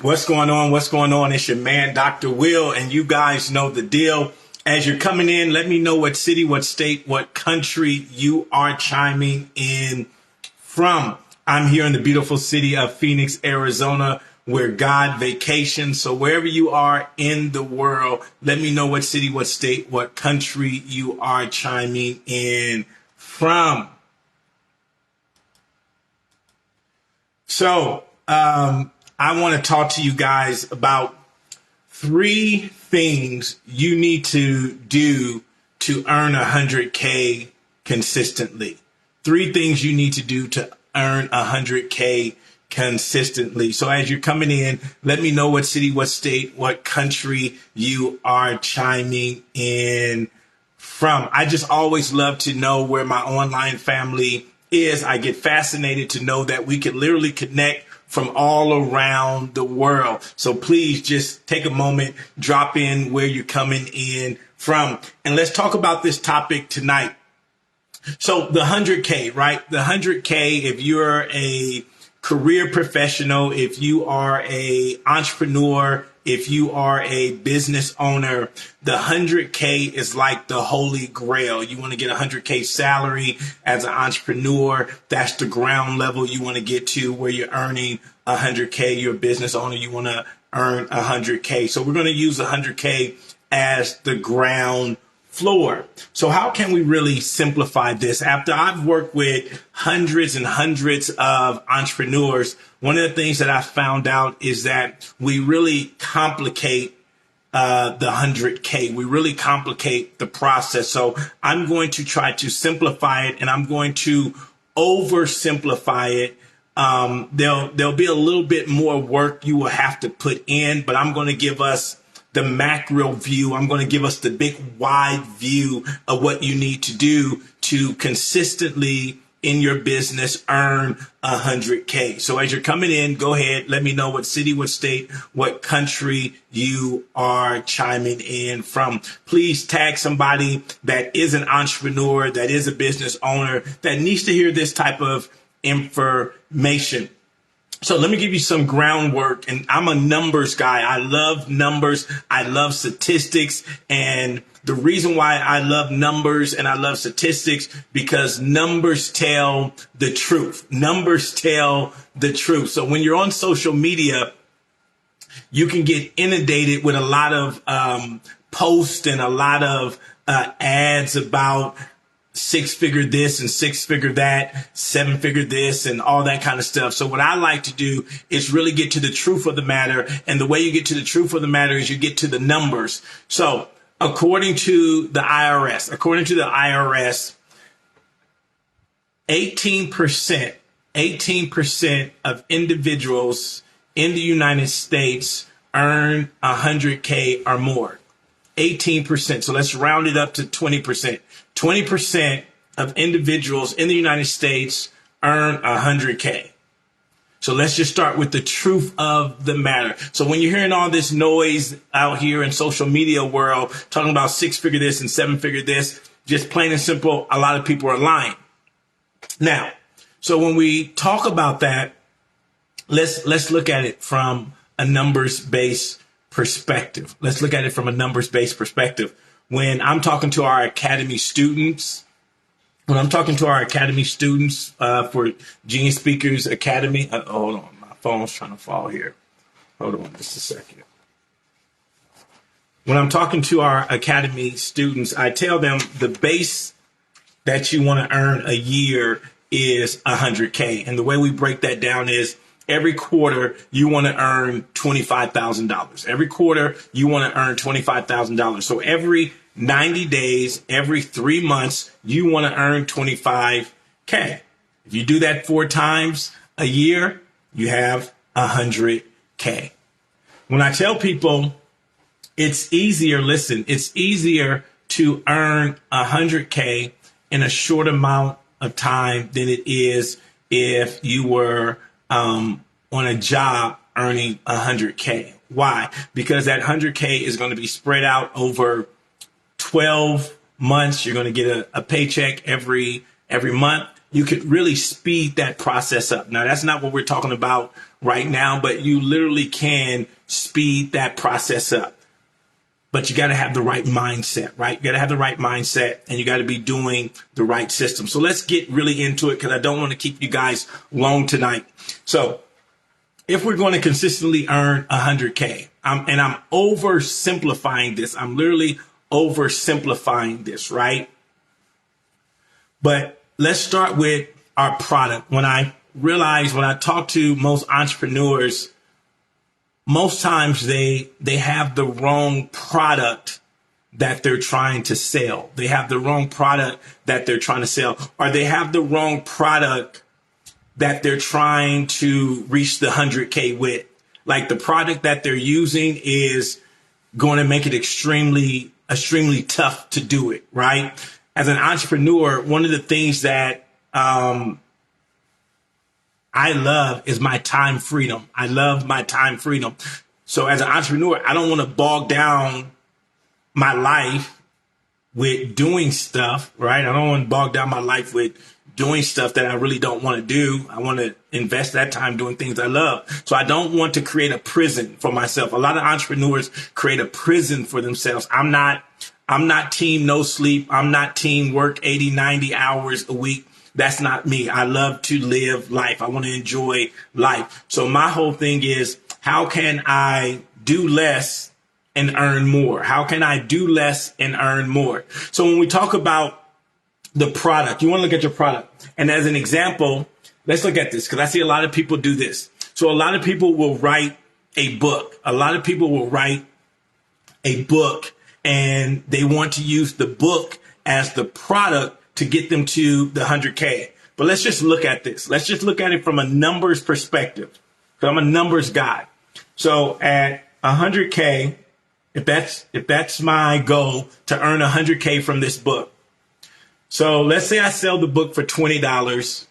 What's going on? What's going on? It's your man, Dr. Will, and you guys know the deal. As you're coming in, let me know what city, what state, what country you are chiming in from. I'm here in the beautiful city of Phoenix, Arizona, where God vacations. So wherever you are in the world, let me know what city, what state, what country you are chiming in from. So, I want to talk to you guys about 3 things you need to do to earn 100K consistently. 3 things you need to do to earn 100K consistently. So as you're coming in, let me know what city, what state, what country you are chiming in from. I just always love to know where my online family is. I get fascinated to know that we can literally connect from all around the world. So please just take a moment, drop in where you're coming in from. And let's talk about this topic tonight. So the 100K, right? The 100K, if you're a career professional, if you are a entrepreneur, if you are a business owner, the 100K is like the holy grail. You want to get a 100K salary as an entrepreneur. That's the ground level you want to get to, where you're earning 100K. You're a business owner. You want to earn 100K. So we're going to use 100K as the ground floor. So how can we really simplify this? After I've worked with hundreds and hundreds of entrepreneurs, one of the things that I found out is that we really complicate the 100K. We really complicate the process. So I'm going to try to simplify it, and I'm going to oversimplify it. There'll be a little bit more work you will have to put in, but I'm going to give us the macro view. I'm going to give us the big wide view of what you need to do to consistently in your business earn 100K. So as you're coming in, go ahead, let me know what city, what state, what country you are chiming in from. Please tag somebody that is an entrepreneur, that is a business owner, that needs to hear this type of information. So let me give you some groundwork, and I'm a numbers guy. I love numbers. I love statistics. And the reason why I love numbers and I love statistics, because numbers tell the truth. Numbers tell the truth. So when you're on social media, you can get inundated with a lot of posts and a lot of ads about 6-figure this and 6-figure that, 7-figure this and all that kind of stuff. So what I like to do is really get to the truth of the matter. And the way you get to the truth of the matter is you get to the numbers. So according to the IRS, 18% of individuals in the United States earn 100K or more. 18%. So let's round it up to 20%. 20% of individuals in the United States earn 100K. So let's just start with the truth of the matter. So when you're hearing all this noise out here in social media world, talking about 6-figure this and 7-figure this, just plain and simple, a lot of people are lying. Now, so when we talk about that, let's look at it from a numbers-based perspective. Let's look at it from a numbers-based perspective. When I'm talking to our academy students, for Genius Speakers Academy, hold on, my phone's trying to fall here. Hold on just a second. When I'm talking to our academy students, I tell them the base that you want to earn a year is 100K. And the way we break that down is every quarter you want to earn $25,000. Every quarter you want to earn $25,000. So every 90 days, every 3 months, you want to earn 25K. If you do that 4 times a year, you have 100K. When I tell people it's easier to earn 100K in a short amount of time than it is if you were on a job earning 100K. Why? Because that 100K is going to be spread out over 12 months. You're going to get a paycheck every month. you could really speed that process up. Now, that's not what we're talking about right now, but you literally can speed that process up. But you got to have the right mindset, right? You got to have the right mindset, and you got to be doing the right system. So let's get really into it, because I don't want to keep you guys long tonight. So if we're going to consistently earn 100K, and I'm oversimplifying this, I'm literally oversimplifying this, right? But let's start with our product. When I talk to most entrepreneurs, most times they have the wrong product that they're trying to sell. They have the wrong product that they're trying to sell, or they have the wrong product that they're trying to reach the 100K with. Like, the product that they're using is going to make it extremely tough to do it, right? As an entrepreneur, one of the things that I love is my time freedom. I love my time freedom. So as an entrepreneur, I don't want to bog down my life with doing stuff, right? I don't want to bog down my life with doing stuff that I really don't want to do. I want to invest that time doing things I love. So I don't want to create a prison for myself. A lot of entrepreneurs create a prison for themselves. I'm not team no sleep. I'm not team work 80, 90 hours a week. That's not me. I love to live life. I want to enjoy life. So my whole thing is, how can I do less and earn more? How can I do less and earn more? So when we talk about the product, you want to look at your product. And as an example, let's look at this, because I see a lot of people do this. So a lot of people will write a book. A lot of people will write a book, and they want to use the book as the product to get them to the 100K. But let's just look at this. Let's just look at it from a numbers perspective, because I'm a numbers guy. So at 100K, if that's my goal, to earn 100K from this book. So let's say I sell the book for $20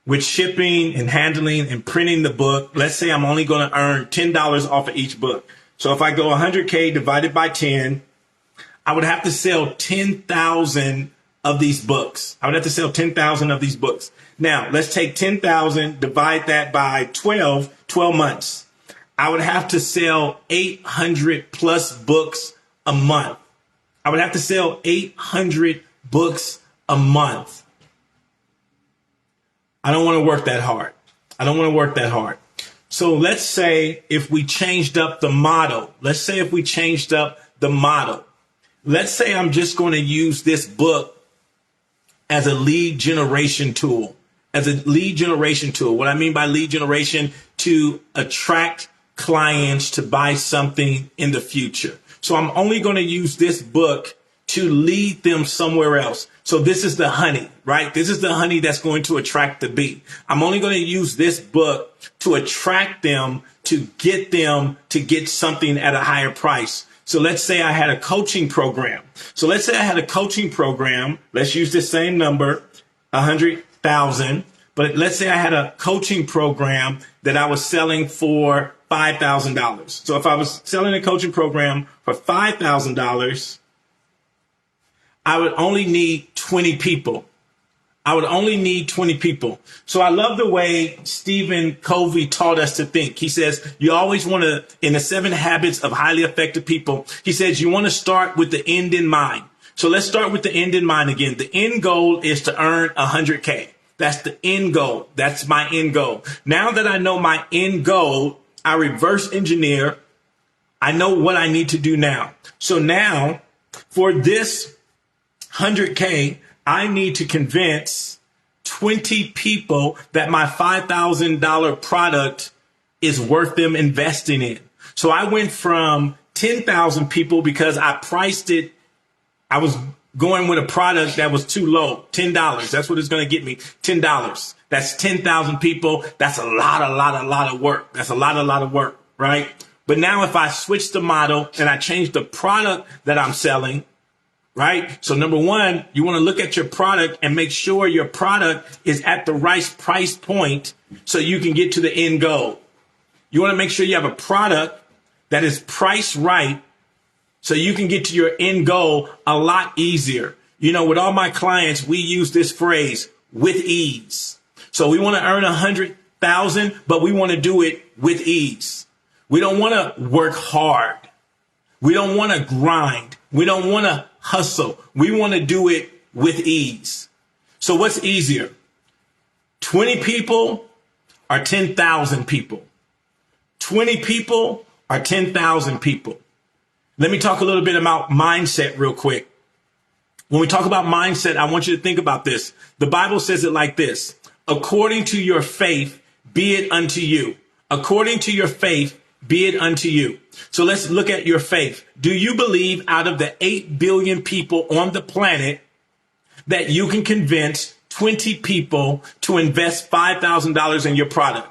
with shipping and handling and printing the book. Let's say I'm only going to earn $10 off of each book. So if I go 100K divided by 10, I would have to sell 10,000 of these books. I would have to sell 10,000 of these books. Now, let's take 10,000, divide that by 12 months. I would have to sell 800 plus books a month. I would have to sell 800 books a month. I don't want to work that hard. I don't want to work that hard. So let's say if we changed up the model. Let's say I'm just going to use this book as a lead generation tool. What I mean by lead generation, to attract clients to buy something in the future. So I'm only going to use this book to lead them somewhere else. So this is the honey, right? This is the honey that's going to attract the bee. I'm only going to use this book to attract them, to get something at a higher price. So let's say I had a coaching program. Let's use the same number, 100,000. But let's say I had a coaching program that I was selling for $5,000. So if I was selling a coaching program for $5,000, I would only need 20 people. So I love the way Stephen Covey taught us to think. He says, you always want to, in the 7 habits of highly effective people, he says, you want to start with the end in mind. So let's start with the end in mind again. The end goal is to earn 100K. That's the end goal. That's my end goal. Now that I know my end goal, I reverse engineer. I know what I need to do now. So now for this 100K, I need to convince 20 people that my $5,000 product is worth them investing in. So I went from 10,000 people because I priced it. I was going with a product that was too low, $10. That's what it's going to get me, $10. That's 10,000 people. That's a lot of work. That's a lot of work, right? But now if I switch the model and I change the product that I'm selling, right? So number one, you want to look at your product and make sure your product is at the right price point so you can get to the end goal. You want to make sure you have a product that is priced right so you can get to your end goal a lot easier. You know, with all my clients, we use this phrase, with ease. So we want to earn 100,000, but we want to do it with ease. We don't want to work hard. We don't want to grind. We don't want to hustle. We want to do it with ease. So what's easier? 20 people or 10,000 people? 20 people or 10,000 people? Let me talk a little bit about mindset real quick. When we talk about mindset, I want you to think about this. The Bible says it like this: according to your faith, be it unto you. According to your faith, be it unto you. So let's look at your faith. Do you believe out of the 8 billion people on the planet that you can convince 20 people to invest $5,000 in your product?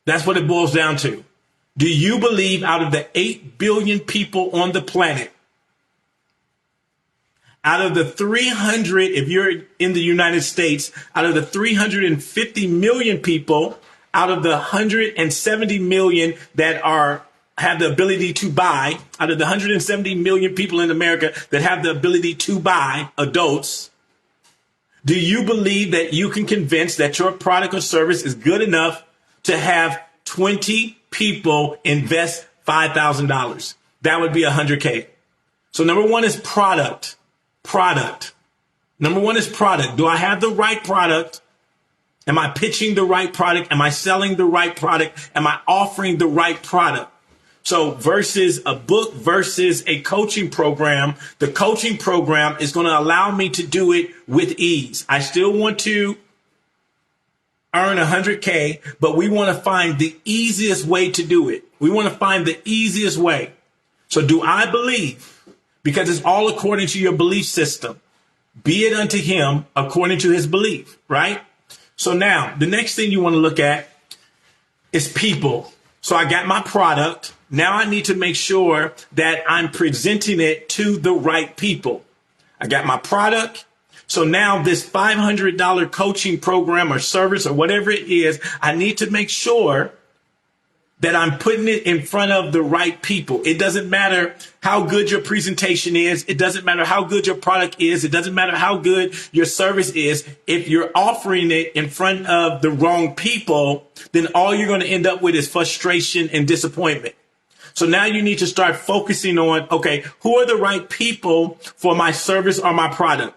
That's what it boils down to. Do you believe out of the 8 billion people on the planet, out of the 300, if you're in the United States, out of the 350 million people, out of the 170 million that have the ability to buy, out of the 170 million people in America that have the ability to buy, adults, do you believe that you can convince that your product or service is good enough to have 20 people invest $5,000? That would be 100K. So number one is product. Number one is product. Do I have the right product? Am I pitching the right product? Am I selling the right product? Am I offering the right product? So versus a book versus a coaching program, the coaching program is going to allow me to do it with ease. I still want to earn 100K, but we want to find the easiest way to do it. We want to find the easiest way. So do I believe? Because it's all according to your belief system. Be it unto him according to his belief, right? So now the next thing you want to look at is people. So I got my product. Now I need to make sure that I'm presenting it to the right people. I got my product. So now this $500 coaching program or service or whatever it is, I need to make sure that I'm putting it in front of the right people. It doesn't matter how good your presentation is. It doesn't matter how good your product is. It doesn't matter how good your service is. If you're offering it in front of the wrong people, then all you're going to end up with is frustration and disappointment. So now you need to start focusing on, okay, who are the right people for my service or my product?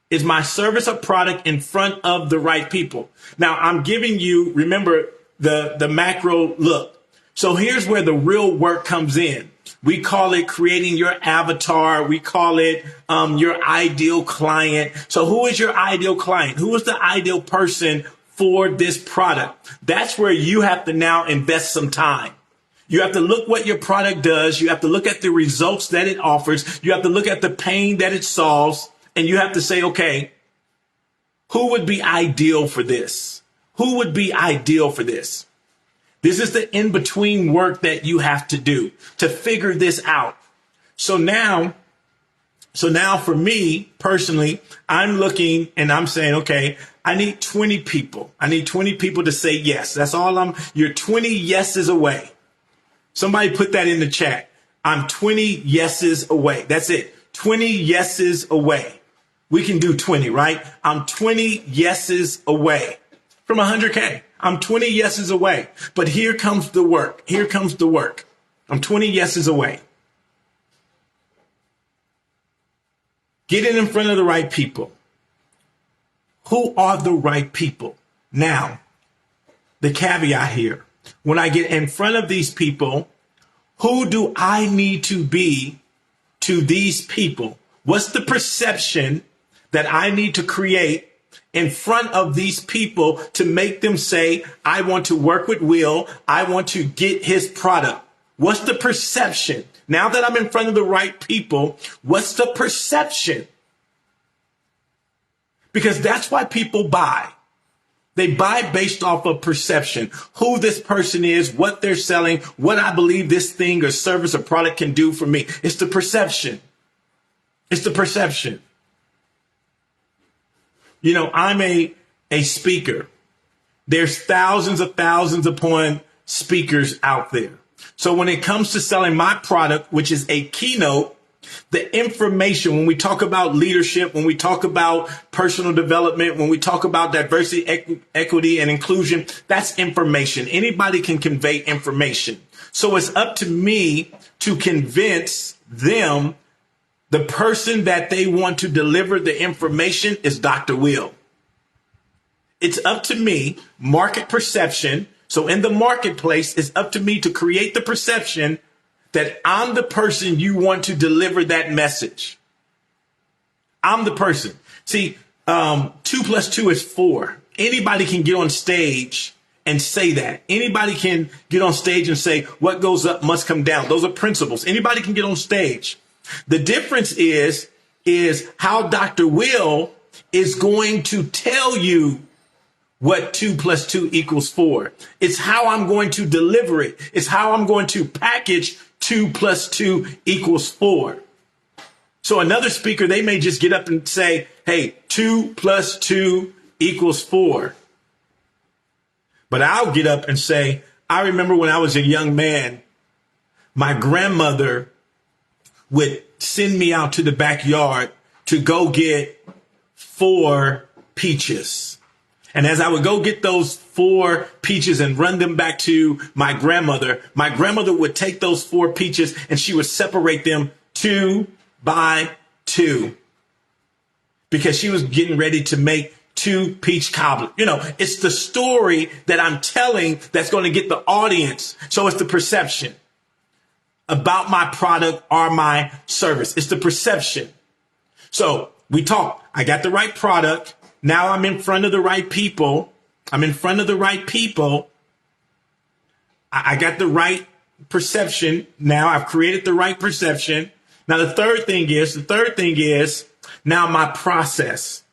Is my service or product in front of the right people? Now I'm giving you, remember, the macro look. So here's where the real work comes in. We call it creating your avatar. We call it your ideal client. So who is your ideal client? Who is the ideal person for this product? That's where you have to now invest some time. You have to look what your product does. You have to look at the results that it offers. You have to look at the pain that it solves. And you have to say, okay, who would be ideal for this? Who would be ideal for this? This is the in-between work that you have to do to figure this out. So now for me personally, I'm looking and I'm saying, okay, I need 20 people. I need 20 people to say yes. That's all you're 20 yeses away. Somebody put that in the chat. I'm 20 yeses away. That's it. 20 yeses away. We can do 20, right? I'm 20 yeses away from 100K. I'm 20 yeses away. But here comes the work. Here comes the work. I'm 20 yeses away. Get it in front of the right people. Who are the right people? Now, the caveat here. When I get in front of these people, who do I need to be to these people? What's the perception that I need to create in front of these people to make them say, I want to work with Will. I want to get his product. What's the perception? Now that I'm in front of the right people, what's the perception? Because that's why people buy. They buy based off of perception, who this person is, what they're selling, what I believe this thing or service or product can do for me. It's the perception. It's the perception. You know, I'm a speaker. There's thousands upon speakers out there. So when it comes to selling my product, which is a keynote, The information, when we talk about leadership, when we talk about personal development, when we talk about diversity, equity, and inclusion, that's information. Anybody can convey information. So it's up to me to convince them the person that they want to deliver the information is Dr. Will. It's up to me, market perception. So in the marketplace, it's up to me to create the perception that I'm the person you want to deliver that message. I'm the person. See, 2 + 2 is 4. Anybody can get on stage and say that. Anybody can get on stage and say, what goes up must come down. Those are principles. Anybody can get on stage. The difference is how Dr. Will is going to tell you what 2 + 2 = 4. It's how I'm going to deliver it. It's how I'm going to package 2 + 2 = 4. So another speaker, they may just get up and say, hey, 2 + 2 = 4. But I'll get up and say, I remember when I was a young man, my grandmother would send me out to the backyard to go get 4 peaches. And as I would go get those 4 peaches and run them back to my grandmother would take those 4 peaches and she would separate them 2 by 2 because she was getting ready to make 2 peach cobbler. You know, it's the story that I'm telling that's going to get the audience. So it's the perception about my product or my service. It's the perception. So we talk. I got the right product. Now I'm in front of the right people. I got the right perception. Now I've created the right perception. Now the third thing is now my process.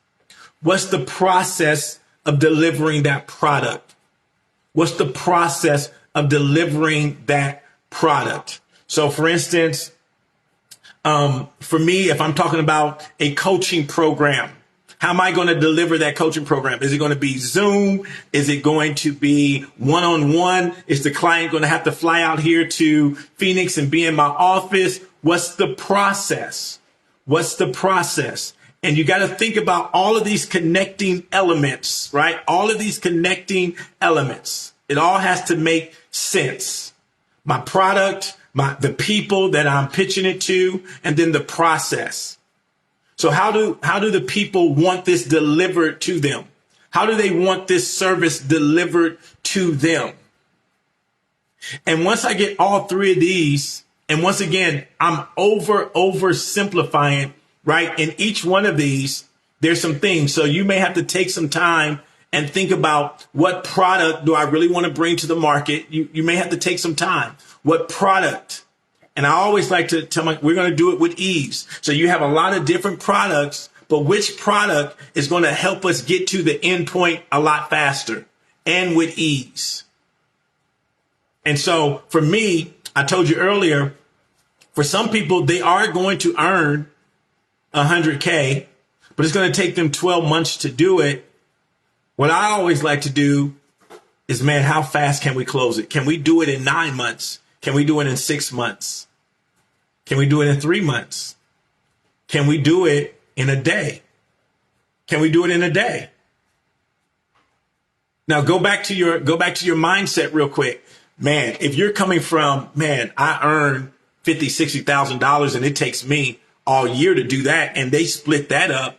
What's the process of delivering that product? What's the process of delivering that product? So for instance, for me, if I'm talking about a coaching program, how am I going to deliver that coaching program? Is it going to be Zoom? Is it going to be one-on-one? Is the client going to have to fly out here to Phoenix and be in my office? What's the process? And you got to think about all of these connecting elements, right? All of these connecting elements. It all has to make sense. My product, the people that I'm pitching it to, and then the process. So how do the people want this delivered to them? How do they want this service delivered to them? And once I get all 3 of these, and once again, I'm oversimplifying, right? In each one of these, there's some things. So you may have to take some time and think about what product do I really want to bring to the market? You may have to take some time. What product? And I always like to tell we're going to do it with ease. So you have a lot of different products, but which product is going to help us get to the end point a lot faster and with ease? And so for me, I told you earlier, for some people, they are going to earn 100K, but it's going to take them 12 months to do it. What I always like to do is, man, how fast can we close it? Can we do it in 9 months? Can we do it in 6 months? Can we do it in 3 months? Can we do it in a day? Can we do it in a day? Now go back to your mindset real quick. Man, if you're coming from, man, I earn $50,000, $60,000 and it takes me all year to do that, and they split that up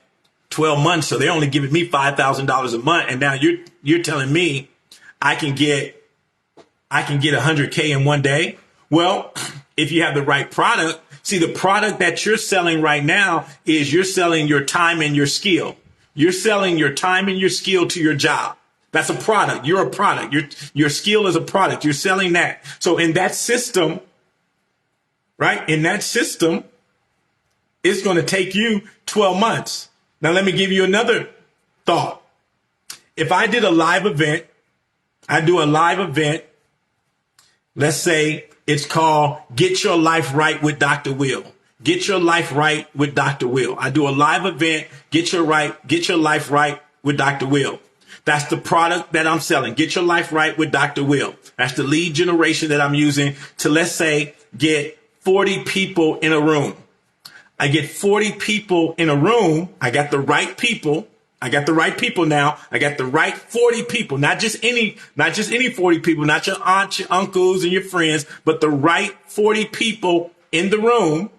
12 months, so they're only giving me $5,000 a month, and now you're telling me I can get 100K in one day. Well, if you have the right product, see, the product that you're selling right now is you're selling your time and your skill. You're selling your time and your skill to your job. That's a product. You're a product. Your skill is a product. You're selling that. So in that system, right? In that system, it's going to take you 12 months. Now, let me give you another thought. If I did a live event, let's say it's called Get Your Life Right with Dr. Will. Get Your Life Right with Dr. Will. I do a live event, Get Your Life Right with Dr. Will. That's the product that I'm selling. Get Your Life Right with Dr. Will. That's the lead generation that I'm using to, let's say, get 40 people in a room. I get 40 people in a room. I got the right people. I got the right people now. I got the right 40 people, not just any 40 people, not your aunts, your uncles, and your friends, but the right 40 people in the room.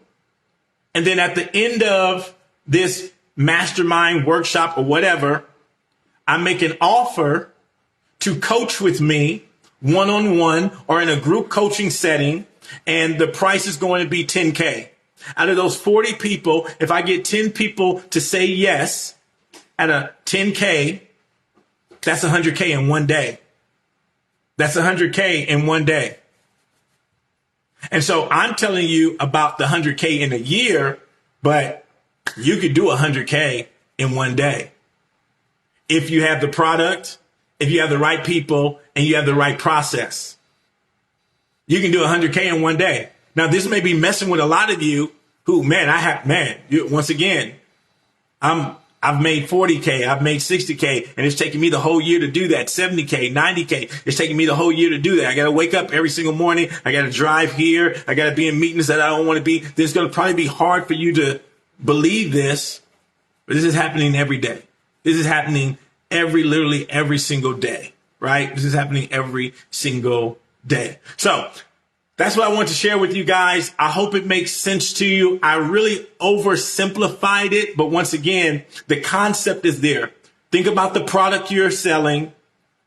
And then at the end of this mastermind workshop or whatever, I make an offer to coach with me one-on-one or in a group coaching setting. And the price is going to be $10K. Out of those 40 people, if I get 10 people to say yes at a $10K, that's $100K in one day. That's $100K in one day. And so I'm telling you about the $100K in a year, but you could do $100K in one day. If you have the product, if you have the right people, and you have the right process, you can do $100K in one day. Now, this may be messing with a lot of you who, once again, I've made 40K, I've made 60K, and it's taking me the whole year to do that. 70K, 90K, it's taking me the whole year to do that. I got to wake up every single morning. I got to drive here. I got to be in meetings that I don't want to be. This is going to probably be hard for you to believe this, but this is happening every day. This is happening literally every single day, right? This is happening every single day. So that's what I want to share with you guys. I hope it makes sense to you. I really oversimplified it, but once again, the concept is there. Think about the product you're selling,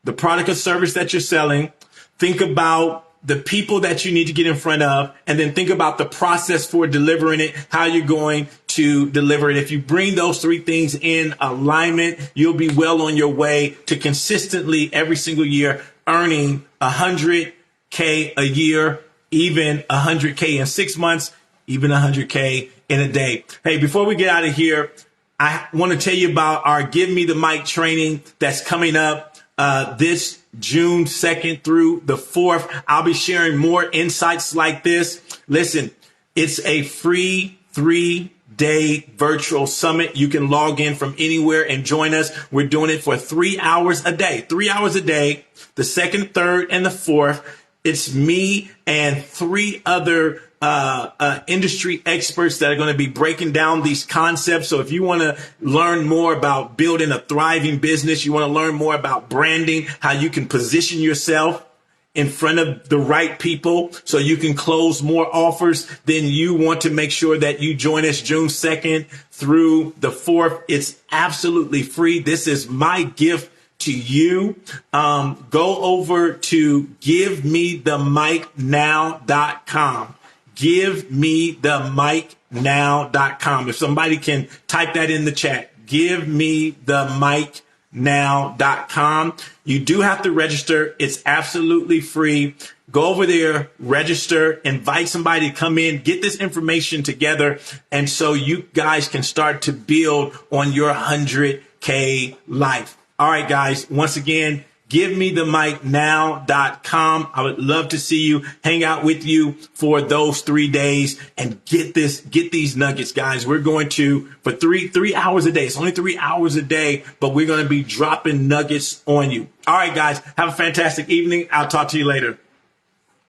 the product or service that you're selling. Think about the people that you need to get in front of, and then think about the process for delivering it, how you're going to deliver it. If you bring those three things in alignment, you'll be well on your way to consistently every single year earning $100K a year, even $100K in 6 months, even $100K in a day. Hey, before we get out of here, I want to tell you about our Give Me the Mic training that's coming up this June 2nd through the 4th. I'll be sharing more insights like this. Listen, it's a free 3-day virtual summit. You can log in from anywhere and join us. We're doing it for 3 hours a day, the 2nd, 3rd, and the 4th. It's me and 3 other industry experts that are going to be breaking down these concepts. So if you want to learn more about building a thriving business, you want to learn more about branding, how you can position yourself in front of the right people so you can close more offers, then you want to make sure that you join us June 2nd through the 4th. It's absolutely free. This is my gift to you. Go over to givemethemicnow.com. givemethemicnow.com. If somebody can type that in the chat, givemethemicnow.com. You do have to register. It's absolutely free. Go over there, register, invite somebody to come in, get this information together. And so you guys can start to build on your 100K life. All right, guys, once again, givemethemicnow.com. I would love to see you, hang out with you for those 3 days and get these nuggets, guys. We're going to, for three hours a day. It's only 3 hours a day, but we're going to be dropping nuggets on you. All right, guys, have a fantastic evening. I'll talk to you later.